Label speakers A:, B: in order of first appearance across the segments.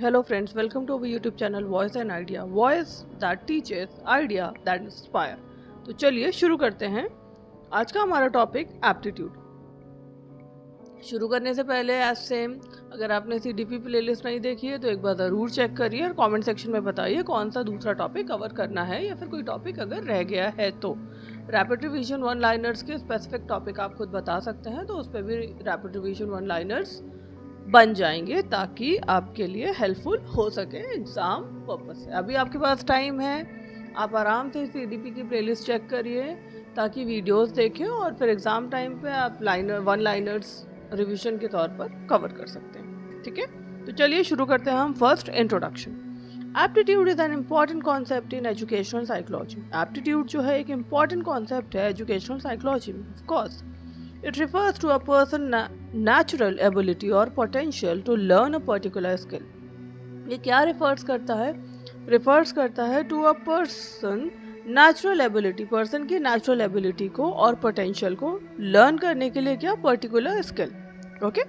A: Hello friends, welcome to our YouTube channel Voice and Idea. Voice that teaches, idea that inspire. तो चलिए शुरू करते हैं आज का हमारा टॉपिक एप्टीट्यूड। शुरू करने से पहले एज सेम अगर आपने CDP प्लेलिस्ट नहीं देखी है तो एक बार ज़रूर चेक करिए और कमेंट सेक्शन में बताइए कौन सा दूसरा टॉपिक कवर करना है या फिर कोई टॉपिक अगर रह गया है तो। रैपिड रिवीजन वन लाइनर्स के स्पेसिफिक टॉपिक आप खुद बता सकते हैं तो उस पर भी रैपिड रिवीजन वन लाइनर्स बन जाएंगे ताकि आपके लिए हेल्पफुल हो सके एग्ज़ाम पर्पस से। अभी आपके पास टाइम है, आप आराम से CDP की प्लेलिस्ट चेक करिए ताकि वीडियोस देखें और फिर एग्ज़ाम टाइम पे आप वन लाइनर्स रिवीजन के तौर पर कवर कर सकते हैं। ठीक है, तो चलिए शुरू करते हैं हम। First, introduction. Aptitude is an important concept in educational psychology. Aptitude जो है एक इम्पॉर्टेंट कॉन्सेप्ट है एजुकेशनल साइकोलॉजी में। Of course it refers to a person's natural ability or potential to learn a particular skill. ये क्या refers करता है? refers करता है to a person natural ability, person की natural ability को और potential को learn करने के लिए क्या particular skill. Okay?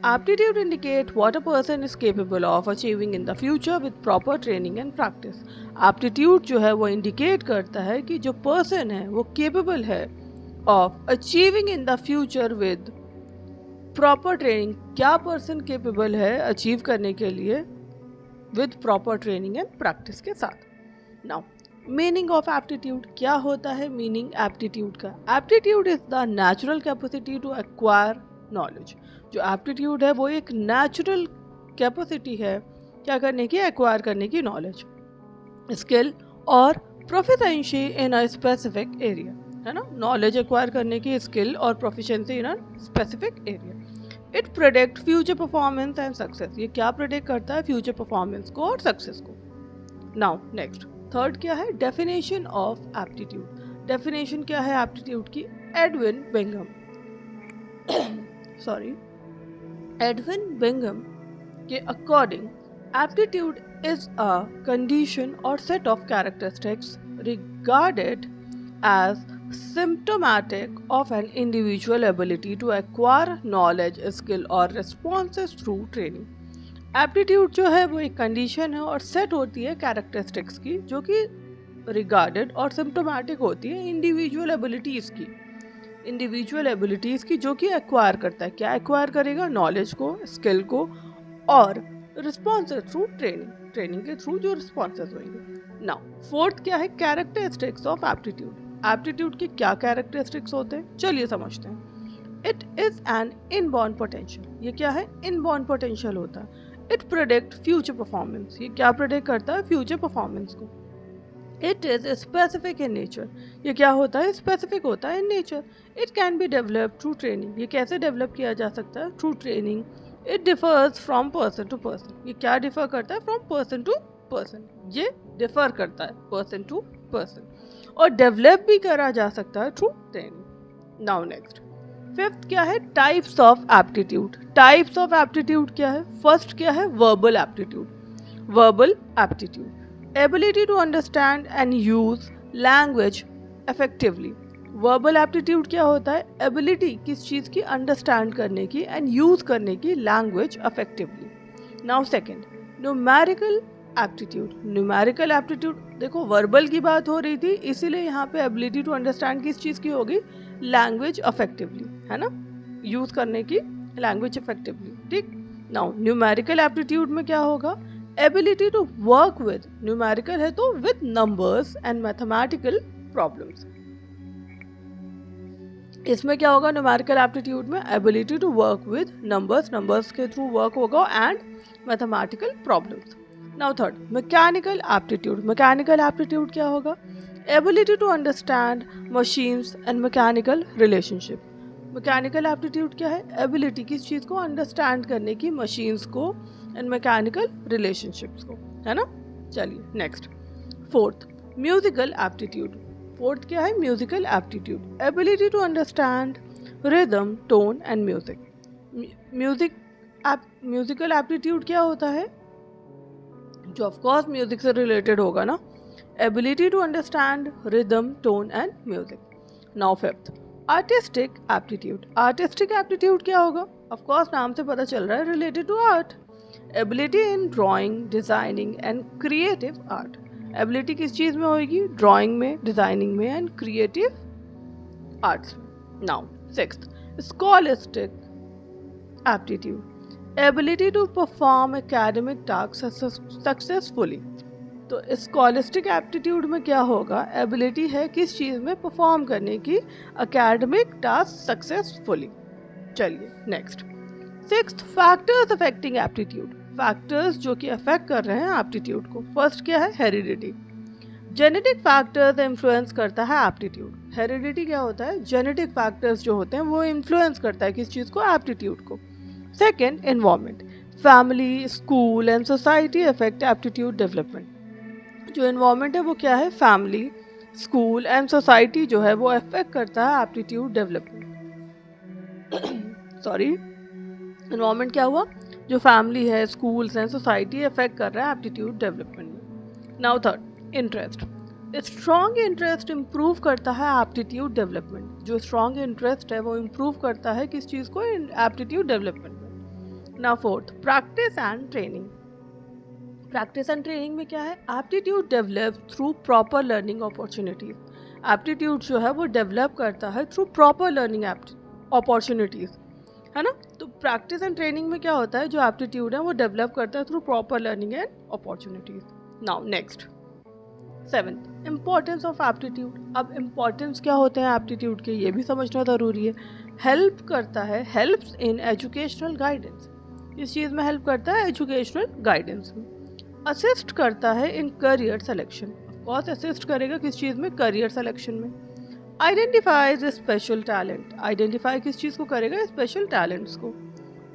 A: Aptitude indicate what a person is capable of achieving in the future with proper training and practice. Aptitude जो है वो indicate करता है कि जो person है वो capable है of achieving in the future with proper training. क्या पर्सन केपेबल है अचीव करने के लिए with proper training and practice के साथ. Now, meaning of aptitude. क्या होता है मीनिंग एप्टीट्यूड का? Aptitude is the natural capacity to acquire knowledge. जो एप्टीट्यूड है वो एक नेचुरल कैपेसिटी है क्या करने की? एक्वायर करने की नॉलेज, स्किल और proficiency in a specific area, है ना. नॉलेज एक्वायर करने की स्किल और proficiency in a specific area. It predict future performance and success. ये क्या प्रेडिक्ट करता है? फ्यूचर परफॉर्मेंस को और सक्सेस को. नाउ नेक्स्ट, थर्ड क्या है? Definition of aptitude. डेफिनेशन क्या है एप्टीट्यूड की? एडविन बिंघम एडविन बिंघम के according aptitude is a condition or set of characteristics regarded as symptomatic of an individual ability to acquire knowledge, skill or responses through training. Aptitude जो है वो एक condition है और set होती है characteristics की जो कि regarded और symptomatic होती है individual abilities की. individual abilities की जो कि acquire करता है. क्या acquire करेगा? knowledge को, skill को और रिस्पॉन्सेज थ्रू ट्रेनिंग. ट्रेनिंग के थ्रू जो रिस्पॉन्सेज होंगे. नाउ फोर्थ क्या है? Characteristics of aptitude. एप्टीट्यूड के क्या कैरेक्टरिस्टिक्स होते हैं चलिए समझते हैं. It is an inborn potential. ये क्या है? इनबॉर्न पोटेंशियल होता है. It predict future performance. ये क्या प्रेडिक्ट करता है? फ्यूचर परफॉर्मेंस को. It is specific in nature. ये क्या होता है? स्पेसिफिक होता है in nature. It can be develop through training. ये कैसे डेवलप किया जा सकता है? Through training. It differs from person to person. ये क्या डिफर करता है? From person to person. ये डिफर करता है पर्सन टू पर्सन और डेवलप भी करा जा सकता है through training. Now next, fifth क्या है? Types of aptitude. Types of aptitude क्या है? फर्स्ट क्या है? Verbal aptitude. Verbal aptitude, ability to understand and use language effectively. Verbal aptitude क्या होता है? एबिलिटी किस चीज़ की? अंडरस्टैंड करने की एंड यूज करने की language effectively. Now second, numerical aptitude. Numerical aptitude देखो वर्बल की बात हो रही थी इसीलिए यहाँ पे एबिलिटी टू अंडरस्टैंड किस चीज़ की होगी? लैंग्वेज इफेक्टिवली, है ना, यूज करने की लैंग्वेज इफेक्टिवली. ठीक. नाउ न्यूमेरिकल एप्टीट्यूड में क्या होगा? Ability to work with. Numerical है तो with numbers and mathematical problems. इसमें क्या होगा? न्यूमेरिकल एप्टीट्यूड में ability to work with numbers, numbers के थ्रू वर्क होगा and mathematical problems. Now third, mechanical aptitude. Mechanical aptitude क्या होगा? Ability to understand machines and mechanical relationship. Mechanical aptitude क्या है? एबिलिटी किस चीज़ को? अंडरस्टैंड करने की, मशीन्स को एंड मैकेनिकल रिलेशनशिप्स को, है ना. चलिए next, fourth, musical aptitude. Fourth क्या है? Musical aptitude, ability to understand rhythm, tone and music. Musical aptitude क्या होता है? जो ऑफ कोर्स म्यूजिक से रिलेटेड होगा ना. Ability to understand rhythm, tone and music. Now fifth, artistic aptitude. Artistic aptitude क्या होगा? ऑफ कोर्स नाम से पता चल रहा है related to art. Ability in drawing, designing and creative art. Ability किस चीज में होगी? ड्राइंग में, डिजाइनिंग में and creative arts. Now sixth, scholastic aptitude, ability to perform academic task successfully. तो स्कॉलिस्टिक एप्टीट्यूड में क्या होगा? एबिलिटी है किस चीज में? परफॉर्म करने की, एकेडमिक टास्क सक्सेसफुली। चलिए next, sixth, factors affecting aptitude, factors जो कि अफेक्ट कर रहे हैं एप्टीट्यूड को। फर्स्ट क्या है? हेरिडिटी, जेनेटिक फैक्टर्स इन्फ्लुएंस करता है एप्टीट्यूड। हेरिडिटी क्या होता है? जेनेटिक फैक्टर्स जो होते हैं वो इन्फ्लुएंस करता है किस चीज को? एप्टीट्यूड को। Second, environment, family, school and society affect aptitude development. जो एनवायरमेंट है वो क्या है? फैमिली, स्कूल एंड सोसाइटी जो है वो अफेक्ट करता है एप्टीट्यूड डेवलपमेंट। सॉरी, एनवायरमेंट क्या हुआ? जो फैमिली है, स्कूल्स हैं, सोसाइटी अफेक्ट कर रहा है एप्टीट्यूड डेवलपमेंट में। Now third, interest, strong interest improve करता है एप्टीट्यूड डेवलपमेंट। जो स्ट्रॉन्ग इंटरेस्ट है वो इंप्रूव करता है किस चीज को? एप्टीट्यूड डेवलपमेंट में। Now fourth, practice and training, practice and training में क्या है? Aptitude develop through proper learning opportunities. Aptitude जो है वो डेवलप करता है थ्रू प्रॉपर लर्निंग अपॉर्चुनिटीज, है ना। तो प्रैक्टिस एंड ट्रेनिंग में क्या होता है? जो एप्टीट्यूड है वो डेवलप करता है through proper learning and opportunities. Now next, seventh, importance of aptitude. अब इंपॉर्टेंस क्या होते हैं एप्टीट्यूड के, ये भी समझना जरूरी है। हेल्प करता है, हेल्प्स इन एजुकेशनल गाइडेंस, इस चीज में हेल्प करता है एजुकेशनल गाइडेंस में। असिस्ट करता है in career selection, of course assist करेगा किस चीज में? करियर सिलेक्शन में। आइडेंटिफाइज स्पेशल टैलेंट, आइडेंटिफाई किस चीज को करेगा? स्पेशल टैलेंट्स को।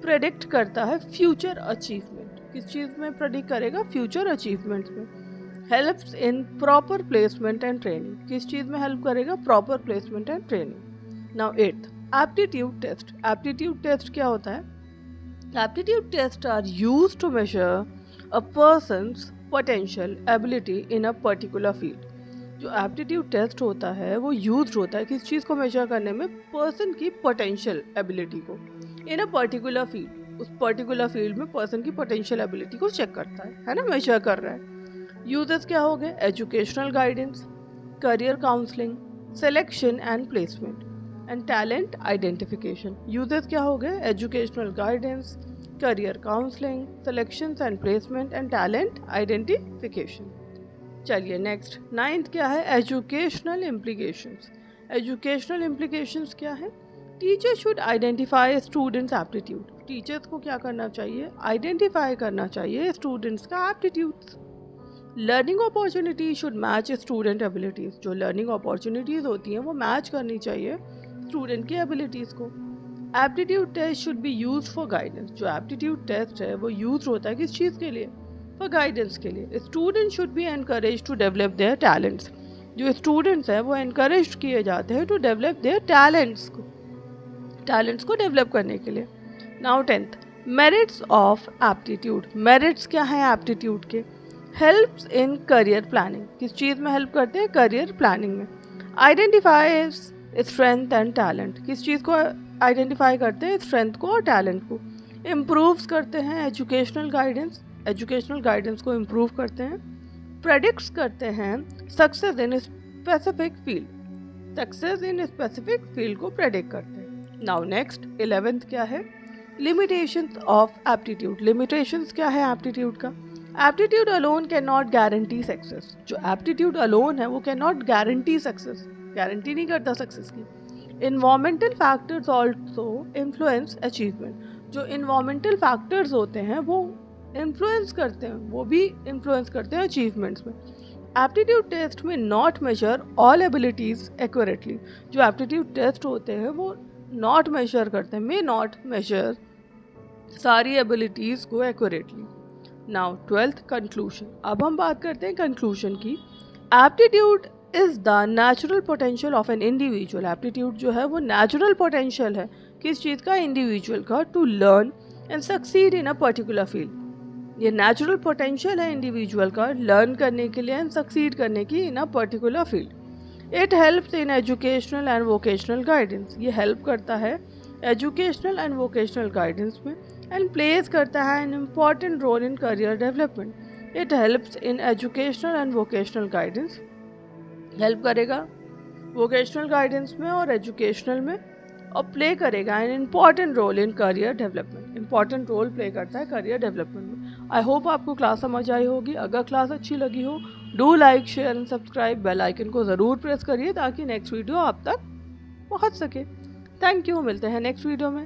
A: प्रेडिक्ट करता है फ्यूचर अचीवमेंट, किस चीज में प्रेडिक्ट करेगा? फ्यूचर अचीवमेंट्स में। Helps in proper placement and training, किस चीज में हेल्प करेगा? Proper placement and training. Now eighth, aptitude test. Aptitude test क्या होता है? Aptitude test are used to measure a person's potential ability in a particular field। जो aptitude test होता है वो यूज्ड होता है किस चीज को मेजर करने में? पर्सन की पोटेंशियल एबिलिटी को इन अ पर्टिकुलर फील्ड। उस पर्टिकुलर फील्ड में पर्सन की पोटेंशियल एबिलिटी को चेक करता है ना, मेजर कर रहा है। यूजेस क्या हो गए? Educational guidance, career counselling, selection and placement and talent identification. Uses क्या हो गए? Educational guidance, career counselling, selections and placement and talent identification. चलिए नेक्स्ट, नाइन्थ क्या है? Educational implications. एजुकेशनल इम्प्लीकेशंस क्या है? Teacher should identify students aptitude. Teachers को क्या करना चाहिए? आइडेंटिफाई करना चाहिए स्टूडेंट्स का aptitudes. Learning opportunity should match student abilities. जो लर्निंग अपॉर्चुनिटीज होती हैं वो मैच करनी चाहिए स्टूडेंट की एबिलिटीज को। Aptitude test should be use for guidance. जो एप्टीट्यूड टेस्ट है वो यूज होता है किस चीज़ के लिए? फॉर गाइडेंस के लिए। Student should be encourage to develop their talents. जो स्टूडेंट्स हैं वो एनकरेज किए जाते हैं टू डेवलप देयर टैलेंट्स को डेवलप करने के लिए। Now tenth, merits of aptitude. Merits क्या है एप्टीट्यूड के? Helps in career planning. किस चीज़ में हेल्प करते हैं? करियर प्लानिंग में। Identifies strength and talent. किस चीज़ को आइडेंटिफाई करते हैं? स्ट्रेंथ को और टैलेंट को। इम्प्रूव्स करते हैं एजुकेशनल गाइडेंस, एजुकेशनल गाइडेंस को इम्प्रूव करते हैं। प्रेडिक्ट्स करते हैं success in specific field, success in specific field को प्रेडिक्ट करते हैं। नाउ नेक्स्ट, 11th क्या है? Limitations of aptitude. लिमिटेशंस क्या है एप्टीट्यूड का? Aptitude alone can not guarantee success. जो एप्टीट्यूड अलोन है वो can not guarantee success, guarantee नहीं करता सक्सेस की। Environmental factors also influence achievement. जो इन्वायरमेंटल फैक्टर्स होते हैं वो इन्फ्लुएंस करते हैं, वो भी इन्फ्लुएंस करते हैं अचीवमेंट्स में। एप्टीट्यूड टेस्ट में not measure all abilities accurately. जो एप्टीट्यूड टेस्ट होते हैं वो नॉट मेजर करते हैं, मे नॉट मेजर सारी एबिलिटीज को एक्यूरेटली। Now 12th, conclusion. अब हम बात करते हैं कंक्लूजन की। Aptitude is the natural potential of an individual. Aptitude जो है वो नेचुरल पोटेंशियल है किस चीज़ का? इंडिविजुअल का, to learn and succeed in a particular field. ये नेचुरल पोटेंशियल है इंडिविजुअल का लर्न करने के लिए एंड सक्सीड करने की in a particular field. It helps in educational and vocational guidance. ये हेल्प करता है एजुकेशनल एंड वोकेशनल गाइडेंस में। एंड प्लेस करता है an important role in career development. It helps in educational and vocational guidance, help करेगा vocational guidance में और educational में, और प्ले करेगा an important role in career development, important role play करता है करियर डेवलपमेंट में। आई होप आपको क्लास समझ आई होगी। अगर क्लास अच्छी लगी हो, do like, share and subscribe. Bell icon को ज़रूर प्रेस करिए ताकि नेक्स्ट वीडियो आप तक पहुंच सके। थैंक यू, मिलते हैं नेक्स्ट वीडियो में।